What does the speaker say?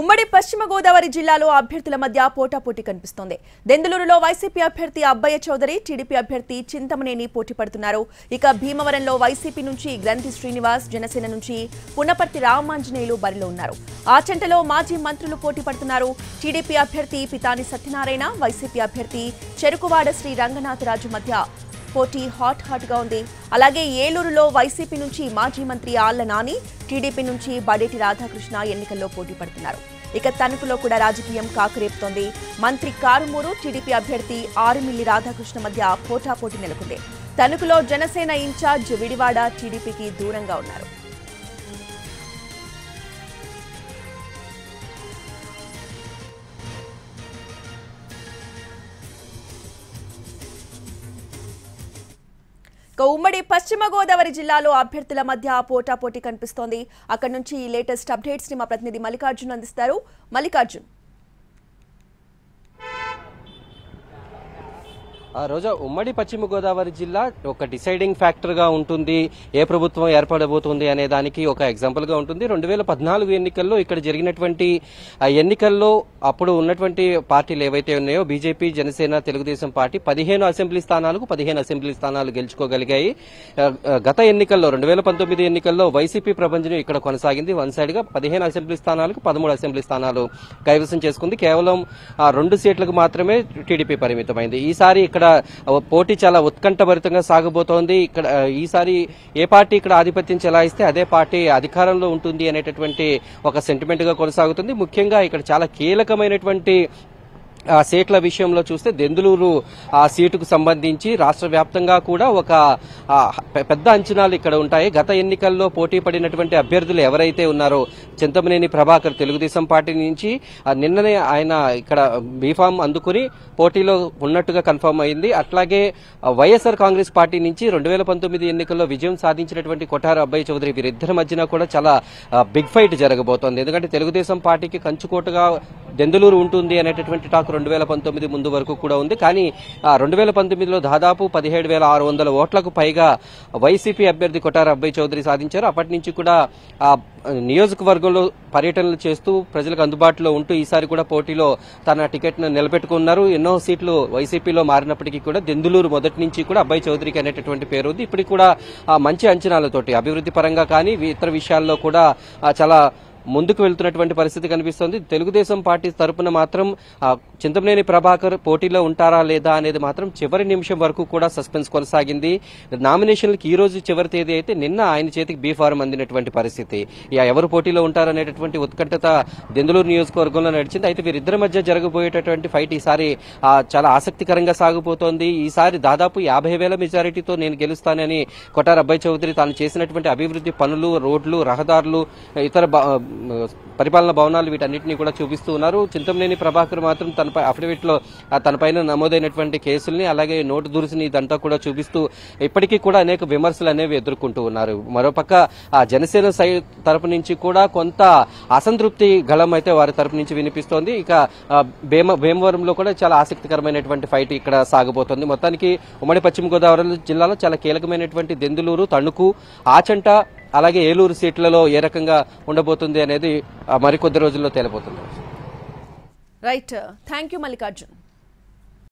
ఉమ్మడి పశ్చిమ గోదావరి జిల్లాలో అభ్యర్థుల మధ్య పోటాపోటీ కనిపిస్తోంది. దెందులూరులో వైసీపీ అభ్యర్థి అబ్బయ్య చౌదరి, టీడీపీ అభ్యర్థి చింతమనేని పోటీ పడుతున్నారు. ఇక భీమవరంలో వైసీపీ నుంచి గ్రంథి శ్రీనివాస్, జనసేన నుంచి పున్నపర్తి రామాంజనేయులు బరిలో ఉన్నారు. ఆచంటలో మాజీ మంత్రులు పోటీ పడుతున్నారు. టీడీపీ అభ్యర్థి పితాని సత్యనారాయణ, వైసీపీ అభ్యర్థి చెరుకువాడ శ్రీ రంగనాథరాజు మధ్య పోటీ హాట్ గా ఉంది. అలాగే ఏలూరులో వైసీపీ నుంచి మాజీ మంత్రి ఆళ్ల నాని, టీడీపీ నుంచి బడేటి రాధాకృష్ణ ఎన్నికల్లో పోటీ పడుతున్నారు. ఇక తణుకులో కూడా రాజకీయం కాకురేపుతోంది. మంత్రి కారుమూరు, టీడీపీ అభ్యర్థి ఆరుమిల్లి రాధాకృష్ణ మధ్య పోటాపోటీ నెలకొంది. తణుకులో జనసేన ఇన్ఛార్జ్ విడివాడ టీడీపీకి దూరంగా ఉన్నారు. ఉమ్మడి పశ్చిమ గోదావరి జిల్లాలో అభ్యర్థుల మధ్య పోటాపోటీ కనిపిస్తోంది. అక్కడి నుంచి లేటెస్ట్ అప్డేట్స్ ని మా ప్రతినిధి మల్లికార్జున్ అందిస్తారు. మల్లికార్జున్, రోజా, ఉమ్మడి పశ్చిమ గోదావరి జిల్లా ఒక డిసైడింగ్ ఫ్యాక్టర్ గా ఉంటుంది. ఏ ప్రభుత్వం ఏర్పడబోతుంది అనే దానికి ఒక ఎగ్జాంపుల్ గా ఉంటుంది. 2014 ఎన్నికల్లో ఇక్కడ జరిగినటువంటి ఎన్నికల్లో అప్పుడు ఉన్నటువంటి పార్టీలు ఏవైతే ఉన్నాయో BJP, Janasena, Telugu Desam party 15 assembly స్థానాలకు 15 అసెంబ్లీ స్థానాలు గెలుచుకోగలిగాయి. గత ఎన్నికల్లో 2019 ఎన్నికల్లో వైసీపీ ప్రభంజనం ఇక్కడ కొనసాగింది. వన్ సైడ్ గా 15 అసెంబ్లీ స్థానాలకు 13 అసెంబ్లీ స్థానాలు కైవసం చేసుకుంది. కేవలం 2 సీట్లకు మాత్రమే టీడీపీ పరిమితమైంది. ఈసారి ఇక్కడ పోటీ చాలా ఉత్కంఠభరితంగా సాగబోతోంది. ఇక్కడ ఈసారి ఏ పార్టీ ఇక్కడ ఆధిపత్యం చెలాయిస్తే అదే పార్టీ అధికారంలో ఉంటుంది అనేటటువంటి ఒక సెంటిమెంట్ గా కొనసాగుతుంది. ముఖ్యంగా ఇక్కడ చాలా కీలకమైనటువంటి సీట్ల విషయంలో చూస్తే దెందులూరు సీటుకు సంబంధించి రాష్ట్ర వ్యాప్తంగా కూడా ఒక పెద్ద అంచనాలు ఇక్కడ ఉంటాయి. గత ఎన్నికల్లో పోటీ పడినటువంటి అభ్యర్థులు ఎవరైతే ఉన్నారో చింతమనేని ప్రభాకర్ తెలుగుదేశం పార్టీ నుంచి నిన్ననే ఆయన ఇక్కడ బీఫామ్ అందుకుని పోటీలో ఉన్నట్టుగా కన్ఫర్మ్ అయింది. అట్లాగే వైఎస్ఆర్ కాంగ్రెస్ పార్టీ నుంచి 2019 ఎన్నికల్లో విజయం సాధించినటువంటి కొఠారు అబ్బయ్య చౌదరి, వీరిద్దరి మధ్యన కూడా చాలా బిగ్ ఫైట్ జరగబోతోంది. ఎందుకంటే తెలుగుదేశం పార్టీకి కంచుకోటగా దెందులూరు ఉంటుంది అనేటటువంటి టాక్ 2019 ముందు వరకు కూడా ఉంది. కానీ 2019లో దాదాపు 17,600 ఓట్లకు పైగా వైసీపీ అభ్యర్థి కొఠారు అబ్బయ్య చౌదరి సాధించారు. అప్పటి నుంచి కూడా నియోజకవర్గంలో పర్యటనలు చేస్తూ ప్రజలకు అందుబాటులో ఉంటూ ఈసారి కూడా పోటీలో తన టికెట్ ను నిలబెట్టుకున్నారు. ఎన్నో సీట్లు వైసీపీలో మారినప్పటికీ కూడా దెందులూరు మొదటి నుంచి కూడా అబ్బయ్య చౌదరికి అనేటటువంటి పేరు ఉంది. ఇప్పటికి కూడా మంచి అంచనాలతోటి అభివృద్ధి పరంగా కానీ ఇతర విషయాల్లో కూడా చాలా ముందుకు వెళ్తున్నటువంటి పరిస్థితి కనిపిస్తోంది. తెలుగుదేశం పార్టీ తరపున మాత్రం చింతమనేని ప్రభాకర్ పోటీలో ఉంటారా లేదా అనేది మాత్రం చివరి నిమిషం వరకు కూడా సస్పెన్స్ కొనసాగింది. నామినేషన్లకు ఈ రోజు చివరి తేదీ అయితే నిన్న ఆయన చేతికి బీ ఫారం అందినటువంటి పరిస్థితి. ఎవరు పోటీలో ఉంటారనేటటువంటి ఉత్కంఠత దెందులూరు నియోజకవర్గంలో నడిచింది. అయితే వీరిద్దరి మధ్య జరగబోయేటటువంటి ఫైట్ ఈసారి చాలా ఆసక్తికరంగా సాగిపోతోంది. ఈసారి దాదాపు 50,000 మెజారిటీతో నేను గెలుస్తానని కొఠారు అబ్బయ్య చౌదరి తాను చేసినటువంటి అభివృద్ధి పనులు, రోడ్లు, రహదారులు, ఇతర పరిపాలన భవనాలు వీటన్నిటినీ కూడా చూపిస్తూ ఉన్నారు. చింతమనేని ప్రభాకర్ మాత్రం తనపై అఫిడవిట్ లో తనపైన నమోదైనటువంటి కేసుల్ని అలాగే నోటు దురుసుని ఇదంతా కూడా చూపిస్తూ ఇప్పటికీ కూడా అనేక విమర్శలు అనేవి ఎదుర్కొంటూ ఉన్నారు. మరోపక్క జనసేన తరపు నుంచి కూడా కొంత అసంతృప్తి గళం అయితే వారి తరపు నుంచి వినిపిస్తోంది. ఇక భీమవరంలో కూడా చాలా ఆసక్తికరమైనటువంటి ఫైట్ ఇక్కడ సాగబోతోంది. మొత్తానికి ఉమ్మడి పశ్చిమ గోదావరి జిల్లాలో చాలా కీలకమైనటువంటి దెందులూరు, తణుకు, ఆచంట అలాగే ఏలూరు సీట్లలో ఏ రకంగా ఉండబోతుంది అనేది మరికొద్ది రోజుల్లో తేలిపోతుంది. Right, thank you Mallikarjun.